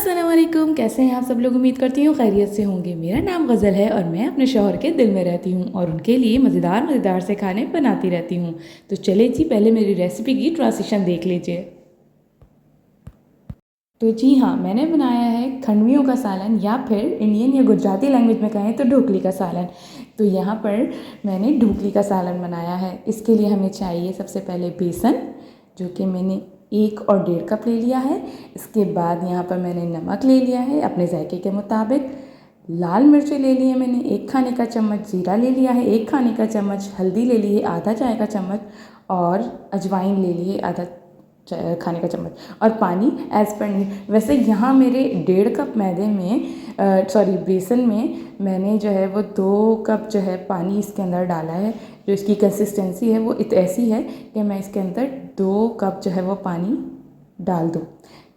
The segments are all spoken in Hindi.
अस्सलाम वालेकुम, कैसे हैं आप सब लोग। उम्मीद करती हूँ खैरियत से होंगे। मेरा नाम गज़ल है और मैं अपने शौहर के दिल में रहती हूँ और उनके लिए मज़ेदार मज़ेदार से खाने बनाती रहती हूँ। तो चले जी, पहले मेरी रेसिपी की ट्रांजिशन देख लीजिए। तो जी हाँ, मैंने बनाया है खंडवियों का सालन, या फिर इंडियन या गुजराती लैंग्वेज में कहें तो ढोकली का सालन। तो यहाँ पर मैंने ढोकली का सालन बनाया है। इसके लिए हमें चाहिए सबसे पहले बेसन, जो कि मैंने 1 और 1.5 कप ले लिया है। इसके बाद यहाँ पर मैंने नमक ले लिया है अपने जायके के मुताबिक। लाल मिर्ची ले ली है मैंने 1 खाने का चम्मच, जीरा ले लिया है 1 खाने का चम्मच, हल्दी ले ली है आधा चाय का चम्मच और अजवाइन ले ली है आधा खाने का चम्मच, और पानी एज़ पर नीड। वैसे यहाँ मेरे 1.5 कप मैदे में बेसन में मैंने जो है वो 2 कप जो है पानी इसके अंदर डाला है। जो इसकी कंसिस्टेंसी है वो ऐसी है कि मैं इसके अंदर 2 कप जो है वो पानी डाल दूँ।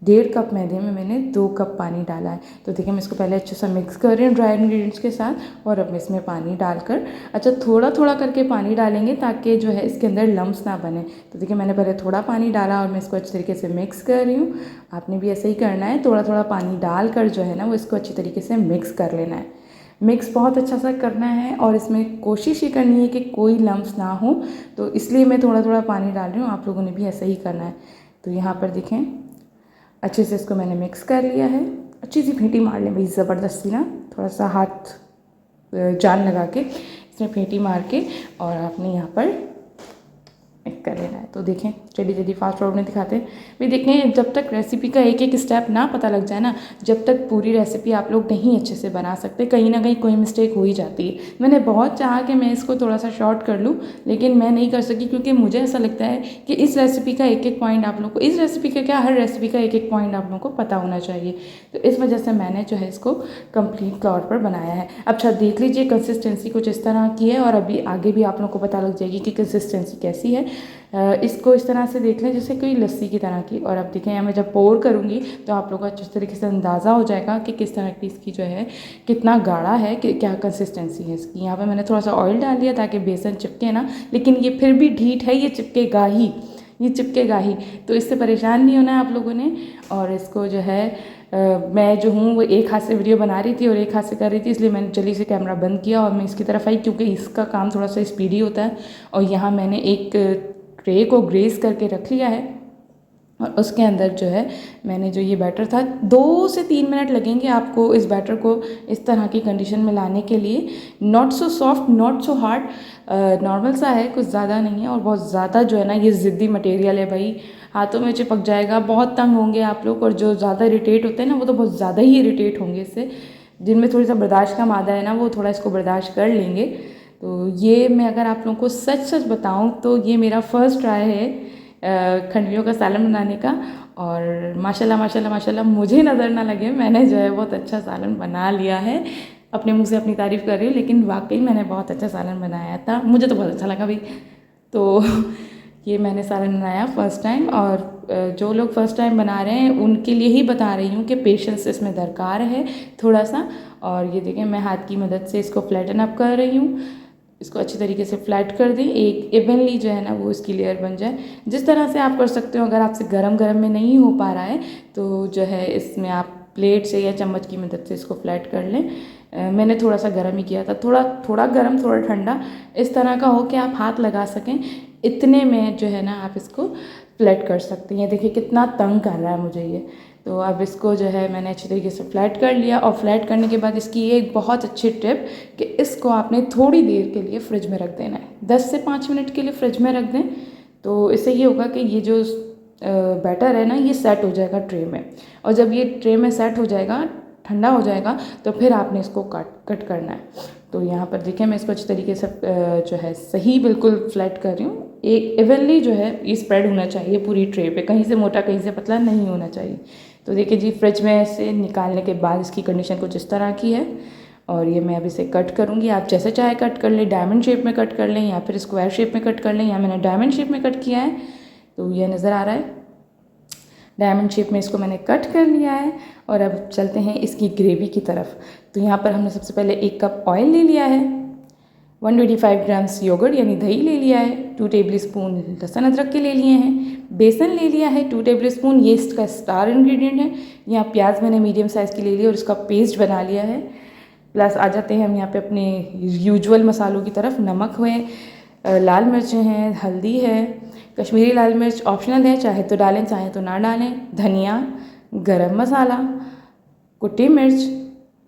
1.5 कप मैदे में मैंने 2 कप पानी डाला है। तो देखिए, मैं इसको पहले अच्छे से मिक्स कर रही हूँ ड्राई इंग्रेडिएंट्स के साथ, और अब इसमें पानी डालकर थोड़ा थोड़ा करके पानी डालेंगे ताकि जो है इसके अंदर लम्स ना बने। तो देखिए, मैंने पहले थोड़ा पानी डाला और मैं इसको अच्छी तरीके से मिक्स कर रही हूँ। आपने भी ऐसे ही करना है, थोड़ा थोड़ा पानी डालकर जो है ना वो इसको अच्छी तरीके से मिक्स कर लेना है। मिक्स बहुत अच्छा सा करना है और इसमें कोशिश ये करनी है कि कोई लम्स ना हो, तो इसलिए मैं थोड़ा थोड़ा पानी डाल रही हूँ। आप लोगों ने भी ऐसे ही करना है। तो यहाँ पर देखें, अच्छे से इसको मैंने मिक्स कर लिया है। अच्छी सी फेंटी मार लें भाई, ज़बरदस्ती ना, थोड़ा सा हाथ जान लगा के इसमें फेंटी मार के, और आपने यहाँ पर मिक्स कर लेना है। तो देखें, जल्दी जल्दी फास्ट फॉरवर्ड में दिखाते हैं भाई। देखें, जब तक रेसिपी का एक एक स्टेप ना पता लग जाए ना, जब तक पूरी रेसिपी आप लोग नहीं अच्छे से बना सकते। कहीं ना कहीं कोई मिस्टेक हो ही जाती है। मैंने बहुत चाहा कि मैं इसको थोड़ा सा शॉर्ट कर लूँ, लेकिन मैं नहीं कर सकी, क्योंकि मुझे ऐसा लगता है कि इस रेसिपी का एक एक पॉइंट आप लोग को, इस रेसिपी का क्या, हर रेसिपी का एक एक पॉइंट आप लोगों को पता होना चाहिए। तो इस वजह से मैंने जो है इसको कंप्लीट तौर पर बनाया है। अच्छा देख लीजिए, कंसिस्टेंसी कुछ इस तरह की है, और अभी आगे भी आप लोगों को पता लग जाएगी कि कंसिस्टेंसी कैसी है। इसको इस तरह से देख लें जैसे कोई लस्सी की तरह की। और अब देखें, यहाँ मैं जब पोर करूँगी तो आप लोगों को अच्छे तरीके से अंदाज़ा हो जाएगा कि किस तरह की इसकी जो है, कितना गाढ़ा है, कि क्या कंसिस्टेंसी है इसकी। यहाँ पे मैंने थोड़ा सा ऑयल डाल दिया ताकि बेसन चिपके ना, लेकिन ये फिर भी ढीठ है, ये चिपकेगा ही, ये चिपकेगा ही। तो इससे परेशान नहीं होना है आप लोगों ने। और इसको जो है मैं जो हूँ वो एक हाथ से वीडियो बना रही थी और एक हाथ से कर रही थी, इसलिए मैंने जल्दी से कैमरा बंद किया और मैं इसकी तरफ आई, क्योंकि इसका काम थोड़ा सा स्पीडी होता है। और यहाँ मैंने एक ट्रे को ग्रेस करके रख लिया है, और उसके अंदर जो है मैंने जो ये बैटर था, 2 से 3 मिनट लगेंगे आपको इस बैटर को इस तरह की कंडीशन में लाने के लिए। Not so soft, not so hard, normal सा है, कुछ ज़्यादा नहीं है। और बहुत ज़्यादा जो है ना, ये ज़िद्दी मटेरियल है भाई, हाथों में चिपक जाएगा, बहुत तंग होंगे आप लोग। और जो ज़्यादा इरिटेट होते हैं ना, वो तो बहुत ज़्यादा ही इरिटेट होंगे इससे। जिनमें थोड़ी सा बर्दाश्त का मादा है ना, वो थोड़ा इसको बर्दाश्त कर लेंगे। तो ये मैं अगर आप लोगों को सच सच बताऊं तो ये मेरा फर्स्ट ट्राई है खंडवियों का सालन बनाने का। और माशाल्लाह माशाल्लाह माशाल्लाह, मुझे नज़र ना लगे, मैंने जो है बहुत अच्छा सालन बना लिया है। अपने मुंह से अपनी तारीफ़ कर रही हूँ, लेकिन वाकई मैंने बहुत अच्छा सालन बनाया था, मुझे तो बहुत अच्छा लगा भाई। तो ये मैंने सालन बनाया फ़र्स्ट टाइम, और जो लोग फ़र्स्ट टाइम बना रहे हैं उनके लिए ही बता रही हूँ कि पेशेंस इसमें दरकार है थोड़ा सा। और ये देखें, मैं हाथ की मदद से इसको फ्लैटन अप कर रही हूँ। इसको अच्छी तरीके से फ्लैट कर दें, एक इवनली जो है ना वो इसकी लेयर बन जाए। जिस तरह से आप कर सकते हो, अगर आपसे गरम गरम में नहीं हो पा रहा है तो जो है इसमें आप प्लेट से या चम्मच की मदद से इसको फ्लैट कर लें। मैंने थोड़ा सा गरम ही किया था, थोड़ा थोड़ा गरम थोड़ा ठंडा, इस तरह का हो कि आप हाथ लगा सकें, इतने में जो है ना आप इसको फ्लैट कर सकते हैं। देखिए कितना तंग कर रहा है मुझे ये। तो अब इसको जो है मैंने अच्छी तरीके से फ्लैट कर लिया। और फ्लैट करने के बाद इसकी एक बहुत अच्छी टिप कि इसको आपने थोड़ी देर के लिए फ्रिज में रख देना है, 10 से 5 मिनट के लिए फ्रिज में रख दें। तो इससे ये होगा कि ये जो बैटर है ना, ये सेट हो जाएगा ट्रे में। और जब ये ट्रे में सेट हो जाएगा, ठंडा हो जाएगा, तो फिर आपने इसको कट करना है। तो यहाँ पर देखिए, मैं इसको अच्छी तरीके से जो है सही बिल्कुल फ्लैट कर रही हूँ। एक इवनली जो है ये स्प्रेड होना चाहिए पूरी ट्रे पे, कहीं से मोटा कहीं से पतला नहीं होना चाहिए। तो देखिए जी, फ्रिज में से निकालने के बाद इसकी कंडीशन कुछ इस तरह की है। और ये मैं अब इसे कट करूँगी। आप जैसे चाहे कट कर लें, डायमंड शेप में कट कर लें या फिर स्क्वायर शेप में कट कर लें। यहाँ मैंने डायमंड शेप में कट किया है, तो ये नज़र आ रहा है, डायमंड शेप में इसको मैंने कट कर लिया है। और अब चलते हैं इसकी ग्रेवी की तरफ। तो यहाँ पर हमने सबसे पहले 1 कप ऑयल ले लिया है, 125 ग्राम्स योगर्ट यानी दही ले लिया है, 2 टेबलस्पून लहसुन अदरक के ले लिए हैं। बेसन ले लिया है 2 टेबलस्पून, ये इसका स्टार इंग्रेडिएंट है। यहाँ प्याज मैंने मीडियम साइज़ की ले ली और इसका पेस्ट बना लिया है। प्लस आ जाते हैं हम यहाँ पे अपने यूजुअल मसालों की तरफ। नमक है, लाल मिर्चें हैं, हल्दी है, कश्मीरी लाल मिर्च ऑप्शनल है, चाहे तो डालें चाहे तो ना डालें, धनिया, गरम मसाला, कुटी मिर्च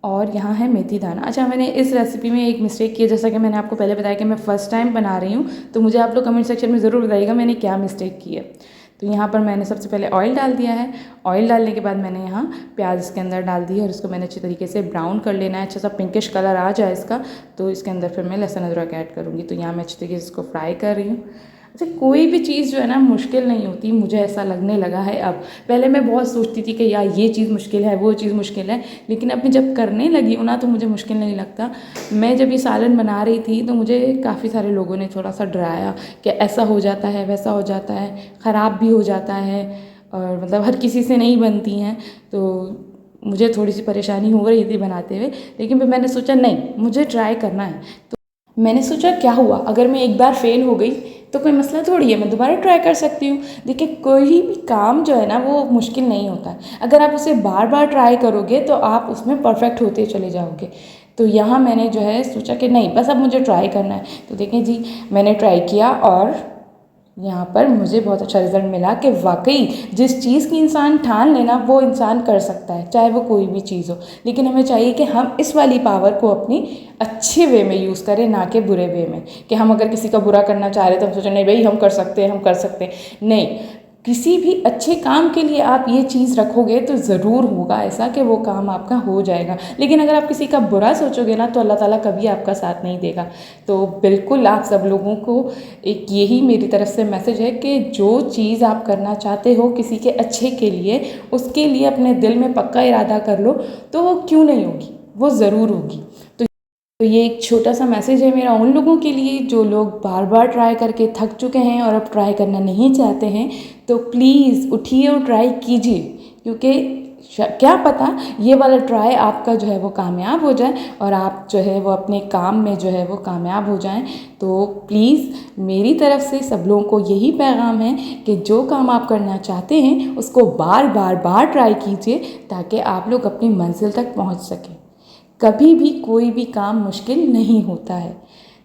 और यहाँ है मेथी दाना। अच्छा, मैंने इस रेसिपी में एक मिस्टेक की है, जैसा कि मैंने आपको पहले बताया कि मैं फ़र्स्ट टाइम बना रही हूँ, तो मुझे आप लोग कमेंट सेक्शन में ज़रूर बताइएगा मैंने क्या मिस्टेक की है। तो यहाँ पर मैंने सबसे पहले ऑयल डाल दिया है। ऑयल डालने के बाद मैंने यहाँ प्याज इसके अंदर डाल दी है और इसको मैंने अच्छी तरीके से ब्राउन कर लेना है, अच्छा सा पिंकिश कलर आ जाए इसका। तो इसके अंदर फिर मैं लहसुन अदरक ऐड करूँगी। तो यहाँ मैं अच्छी तरीके से इसको फ्राई कर रही हूँ। अच्छा, कोई भी चीज़ जो है ना मुश्किल नहीं होती, मुझे ऐसा लगने लगा है अब। पहले मैं बहुत सोचती थी कि यार ये चीज़ मुश्किल है, वो चीज़ मुश्किल है, लेकिन अब मैं जब करने लगी हूँ ना तो मुझे मुश्किल नहीं लगता। मैं जब ये सालन बना रही थी तो मुझे काफ़ी सारे लोगों ने थोड़ा सा डराया कि ऐसा हो जाता है, वैसा हो जाता है, ख़राब भी हो जाता है और मतलब हर किसी से नहीं बनती हैं। तो मुझे थोड़ी सी परेशानी हो रही थी बनाते हुए, लेकिन फिर मैंने सोचा नहीं, मुझे ट्राई करना है। तो मैंने सोचा क्या हुआ, अगर मैं एक बार फेल हो गई तो कोई मसला थोड़ी है, मैं दोबारा ट्राई कर सकती हूँ। देखिए, कोई भी काम जो है ना वो मुश्किल नहीं होता है। अगर आप उसे बार बार ट्राई करोगे तो आप उसमें परफेक्ट होते चले जाओगे। तो यहाँ मैंने जो है सोचा कि नहीं, बस अब मुझे ट्राई करना है। तो देखें जी, मैंने ट्राई किया और यहाँ पर मुझे बहुत अच्छा रिज़ल्ट मिला कि वाकई जिस चीज़ की इंसान ठान लेना वो इंसान कर सकता है, चाहे वो कोई भी चीज़ हो। लेकिन हमें चाहिए कि हम इस वाली पावर को अपनी अच्छे वे में यूज़ करें, ना कि बुरे वे में। कि हम अगर किसी का बुरा करना चाह रहे तो हम सोचें नहीं भाई हम कर सकते हैं, हम कर सकते हैं। नहीं, किसी भी अच्छे काम के लिए आप ये चीज़ रखोगे तो ज़रूर होगा ऐसा कि वो काम आपका हो जाएगा। लेकिन अगर आप किसी का बुरा सोचोगे ना तो अल्लाह ताला कभी आपका साथ नहीं देगा। तो बिल्कुल आप सब लोगों को एक यही मेरी तरफ से मैसेज है कि जो चीज़ आप करना चाहते हो किसी के अच्छे के लिए, उसके लिए अपने दिल में पक्का इरादा कर लो, तो वो क्यों नहीं होगी, वो ज़रूर होगी। तो ये एक छोटा सा मैसेज है मेरा उन लोगों के लिए जो लोग बार बार ट्राई करके थक चुके हैं और अब ट्राई करना नहीं चाहते हैं। तो प्लीज़ उठिए और ट्राई कीजिए, क्योंकि क्या पता ये वाला ट्राई आपका जो है वो कामयाब हो जाए और आप जो है वो अपने काम में जो है वो कामयाब हो जाएं। तो प्लीज़ मेरी तरफ से सब लोगों को यही पैगाम है कि जो काम आप करना चाहते हैं उसको बार बार ट्राई कीजिए, ताकि आप लोग अपनी मंजिल तक पहुँच सकें। कभी भी कोई भी काम मुश्किल नहीं होता है।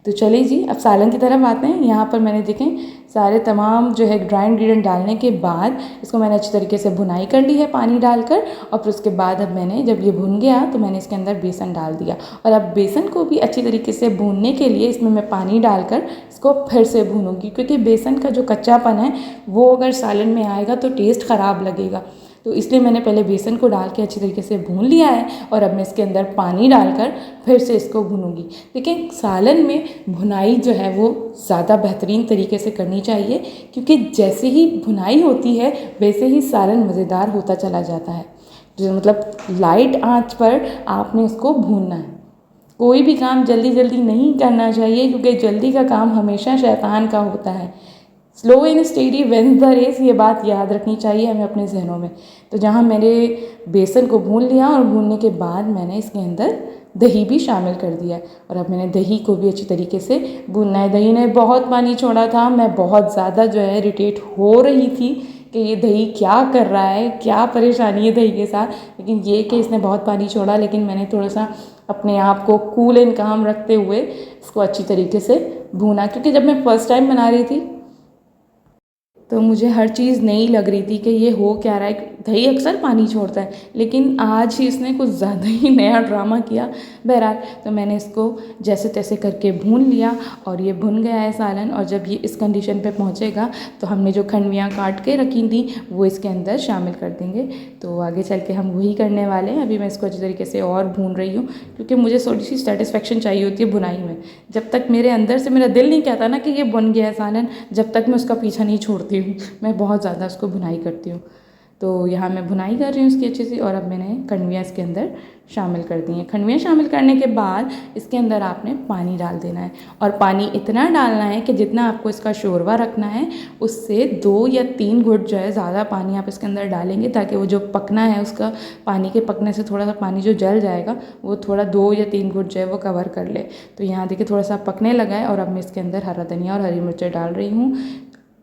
तो चलिए जी, अब सालन की तरफ आते हैं। यहाँ पर मैंने देखें सारे तमाम जो है ड्राई इंग्रेडिएंट डालने के बाद इसको मैंने अच्छी तरीके से भुनाई कर ली है पानी डालकर। और फिर उसके बाद अब मैंने जब ये भुन गया तो मैंने इसके अंदर बेसन डाल दिया। और अब बेसन को भी अच्छी तरीके से भूनने के लिए इसमें मैं पानी डालकर इसको फिर से भूनूंगी, क्योंकि बेसन का जो कच्चापन है वो अगर सालन में आएगा तो टेस्ट ख़राब लगेगा। तो इसलिए मैंने पहले बेसन को डाल के अच्छी तरीके से भून लिया है और अब मैं इसके अंदर पानी डालकर फिर से इसको भूनूंगी। देखिए, सालन में भुनाई जो है वो ज़्यादा बेहतरीन तरीके से करनी चाहिए, क्योंकि जैसे ही भुनाई होती है वैसे ही सालन मज़ेदार होता चला जाता है। जो मतलब लाइट आंच पर आपने इसको भूनना है। कोई भी काम जल्दी जल्दी नहीं करना चाहिए, क्योंकि जल्दी का काम हमेशा शैतान का होता है। Slow and steady wins the race, ये बात याद रखनी चाहिए हमें अपने जहनों में। तो जहाँ मैंने बेसन को भून लिया और भूनने के बाद मैंने इसके अंदर दही भी शामिल कर दिया और अब मैंने दही को भी अच्छी तरीके से भूनना है। दही ने बहुत पानी छोड़ा था, मैं बहुत ज़्यादा जो है इरिटेट हो रही थी कि ये दही क्या कर रहा है, क्या परेशानी है दही के साथ। लेकिन ये कि इसने बहुत पानी छोड़ा, लेकिन मैंने थोड़ा सा अपने आप को कूल एंड काम रखते हुए इसको अच्छी तरीके से भूना, क्योंकि जब मैं फ़र्स्ट टाइम बना रही थी तो मुझे हर चीज़ नई लग रही थी कि ये हो क्या रहा है। दही अक्सर पानी छोड़ता है, लेकिन आज ही इसने कुछ ज़्यादा ही नया ड्रामा किया। बहरहाल तो मैंने इसको जैसे तैसे करके भून लिया और ये भुन गया है सालन। और जब ये इस कंडीशन पे पहुंचेगा तो हमने जो खंडवियाँ काट के रखी थी वो इसके अंदर शामिल कर देंगे। तो आगे चल के हम वही करने वाले हैं। अभी मैं इसको अच्छी तरीके से और भून रही हूँ, क्योंकि मुझे थोड़ी सी सेटिस्फेक्शन चाहिए होती है बुनाई में। जब तक मेरे अंदर से मेरा दिल नहीं कहता ना कि ये बन गया है सालन, जब तक मैं उसका पीछा नहीं छोड़ती हूँ, मैं बहुत ज़्यादा उसको बुनाई करती हूँ। तो यहाँ मैं भुनाई कर रही हूँ इसकी अच्छे से। और अब मैंने खंडवियाँ इसके अंदर शामिल कर दी हैं। खंडवियाँ शामिल करने के बाद इसके अंदर आपने पानी डाल देना है, और पानी इतना डालना है कि जितना आपको इसका शोरबा रखना है उससे 2 या 3 घुट जो है ज़्यादा पानी आप इसके अंदर डालेंगे, ताकि वो जो पकना है उसका पानी के पकने से थोड़ा सा पानी जो जल जाएगा वो थोड़ा 2 या 3 घुट जो है वो कवर कर ले। तो यहाँ देखिए थोड़ा सा पकने लगा है, और अब मैं इसके अंदर हरा धनिया और हरी मिर्चें डाल रही हूँ।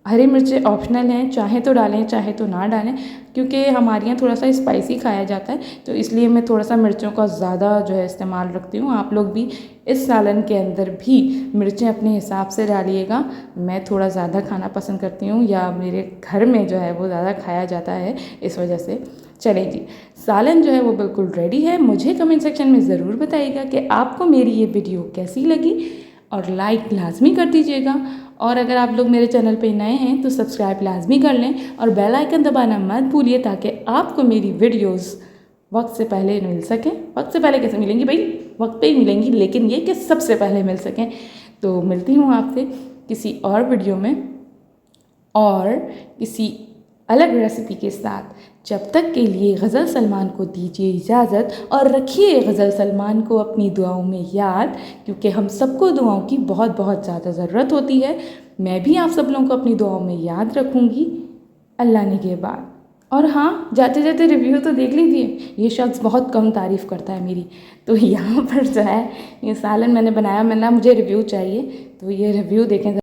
हरी मिर्चें ऑप्शनल हैं, चाहे तो डालें चाहे तो ना डालें, क्योंकि हमारे यहाँ थोड़ा सा स्पाइसी खाया जाता है, तो इसलिए मैं थोड़ा सा मिर्चों का ज़्यादा जो है इस्तेमाल रखती हूँ। आप लोग भी इस सालन के अंदर भी मिर्चें अपने हिसाब से डालिएगा। मैं थोड़ा ज़्यादा खाना पसंद करती हूँ, या मेरे घर में जो है वो ज़्यादा खाया जाता है, इस वजह से। चले जी, सालन जो है वो बिल्कुल रेडी है। मुझे कमेंट सेक्शन में ज़रूर बताइएगा कि आपको मेरी ये वीडियो कैसी लगी, और लाइक लाजमी कर दीजिएगा। और अगर आप लोग मेरे चैनल पे नए हैं तो सब्सक्राइब लाजमी कर लें, और बेल आइकन दबाना मत भूलिए, ताकि आपको मेरी वीडियोस वक्त से पहले मिल सकें। वक्त से पहले कैसे मिलेंगी भाई, वक्त पे ही मिलेंगी, लेकिन ये कि सबसे पहले मिल सकें। तो मिलती हूँ आपसे किसी और वीडियो में और किसी अलग रेसिपी के साथ। जब तक के लिए गज़ल सलमान को दीजिए इजाज़त, और रखिए गज़ल सलमान को अपनी दुआओं में याद, क्योंकि हम सबको दुआओं की बहुत बहुत ज़्यादा ज़रूरत होती है। मैं भी आप सब लोगों को अपनी दुआओं में याद रखूँगी अल्लाह ने के बाद। और हाँ, जाते जाते रिव्यू तो देख लीजिए, ये शख्स बहुत कम तारीफ़ करता है मेरी। तो यहाँ पर जो है ये सालन मैंने बनाया, मैंने मुझे रिव्यू चाहिए, तो ये रिव्यू देखें।